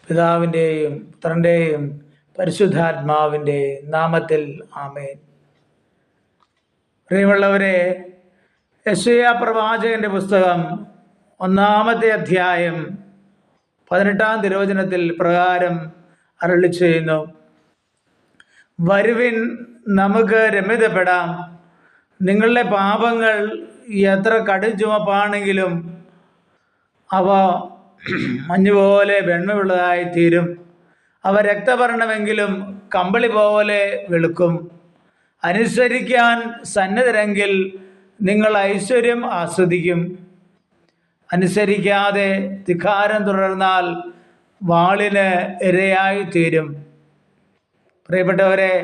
പിതാവിൻ്റെയും പുത്രൻ്റെയും പരിശുദ്ധാത്മാവിൻ്റെ നാമത്തിൽ ആമേൻ. പ്രിയമുള്ളവരെ, യെശയ്യാ പ്രവാചകന്റെ പുസ്തകം 1-ാമത്തെ അധ്യായം 18-ാം തിരുവചനത്തിൽ പ്രകാരം അരുളി ചെയ്യുന്നു: വരുവിൻ, നമുക്ക് രമ്യതപ്പെടാം. നിങ്ങളുടെ പാപങ്ങൾ എത്ര കടുംചുവപ്പാണെങ്കിലും അവ മഞ്ഞുപോലെ വെണ്മയുള്ളതായി തീരും. അവ രക്തവർണ്ണമെങ്കിലും കമ്പിളി പോലെ വെളുക്കും. അനുസരിക്കാൻ സന്നദ്ധരെങ്കിൽ നിങ്ങൾ ഐശ്വര്യം ആസ്വദിക്കും. അനുസരിക്കാതെ ധിക്കാരം തുടർന്നാൽ വാളിന് ഇരയായി തീരും. പ്രിയപ്പെട്ടവരെ,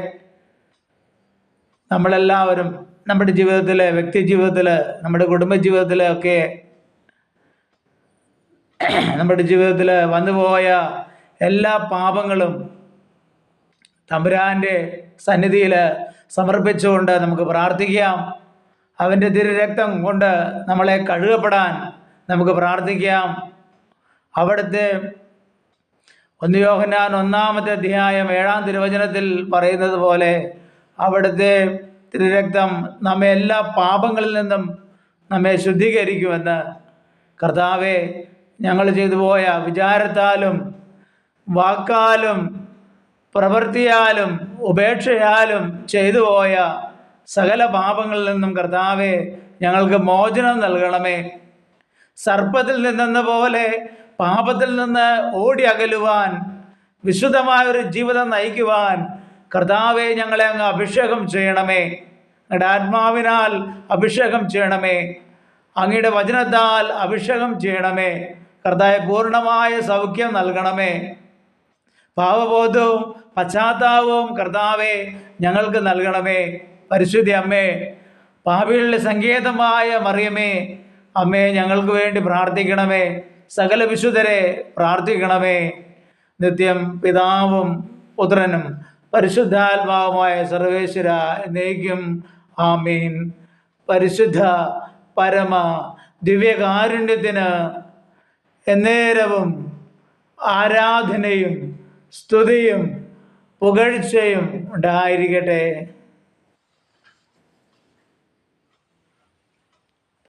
നമ്മളെല്ലാവരും നമ്മുടെ ജീവിതത്തിൽ, വ്യക്തി ജീവിതത്തിൽ, നമ്മുടെ കുടുംബ ജീവിതത്തിലൊക്കെ നമ്മുടെ ജീവിതത്തിൽ വന്നുപോയ എല്ലാ പാപങ്ങളും തമ്പുരാൻ്റെ സന്നിധിയിൽ സമർപ്പിച്ചുകൊണ്ട് നമുക്ക് പ്രാർത്ഥിക്കാം. അവൻ്റെ തിരുരക്തം കൊണ്ട് നമ്മളെ കഴുകപ്പെടാൻ നമുക്ക് പ്രാർത്ഥിക്കാം. അവിടുത്തെ 1 യോഹന്നാൻ 1-ാമത്തെ അധ്യായം 7-ാം തിരുവചനത്തിൽ പറയുന്നത് പോലെ അവിടുത്തെ തിരുരക്തം നമ്മെ എല്ലാ പാപങ്ങളിൽ നിന്നും നമ്മെ ശുദ്ധീകരിക്കുമെന്ന്. കർത്താവേ, ഞങ്ങൾ ചെയ്തു പോയ വിചാരത്താലും വാക്കാലും പ്രവൃത്തിയാലും ഉപേക്ഷയാലും ചെയ്തു പോയ സകല പാപങ്ങളിൽ നിന്നും കർത്താവേ, ഞങ്ങൾക്ക് മോചനം നൽകണമേ. സർപ്പത്തിൽ നിന്നെന്ന പോലെ പാപത്തിൽ നിന്ന് ഓടി അകലുവാൻ, വിശുദ്ധമായൊരു ജീവിതം നയിക്കുവാൻ കർത്താവെ, ഞങ്ങളെ അങ്ങ് അഭിഷേകം ചെയ്യണമേ. അങ്ങയുടെ ആത്മാവിനാൽ അഭിഷേകം ചെയ്യണമേ. അങ്ങയുടെ വചനത്താൽ അഭിഷേകം ചെയ്യണമേ. കർത്താവെ, പൂർണ്ണമായ സൗഖ്യം നൽകണമേ. പാവബോധവും പശ്ചാത്താപവും കർത്താവെ ഞങ്ങൾക്ക് നൽകണമേ. പരിശുദ്ധ അമ്മേ, പാപികളുടെ സങ്കേതമായ മറിയമേ, അമ്മേ, ഞങ്ങൾക്ക് വേണ്ടി പ്രാർത്ഥിക്കണമേ. സകല വിശുദ്ധരെ പ്രാർത്ഥിക്കണമേ. നിത്യം പിതാവും പുത്രനും പരിശുദ്ധാത്മാവുമായ സർവേശ്വര എന്നേക്കും ആമീൻ. പരിശുദ്ധ പരമ ദിവ്യകാരുണ്യത്തിന് എന്നേരവും ആരാധനയും സ്തുതിയും പുകഴ്ചയും ഉണ്ടായിരിക്കട്ടെ.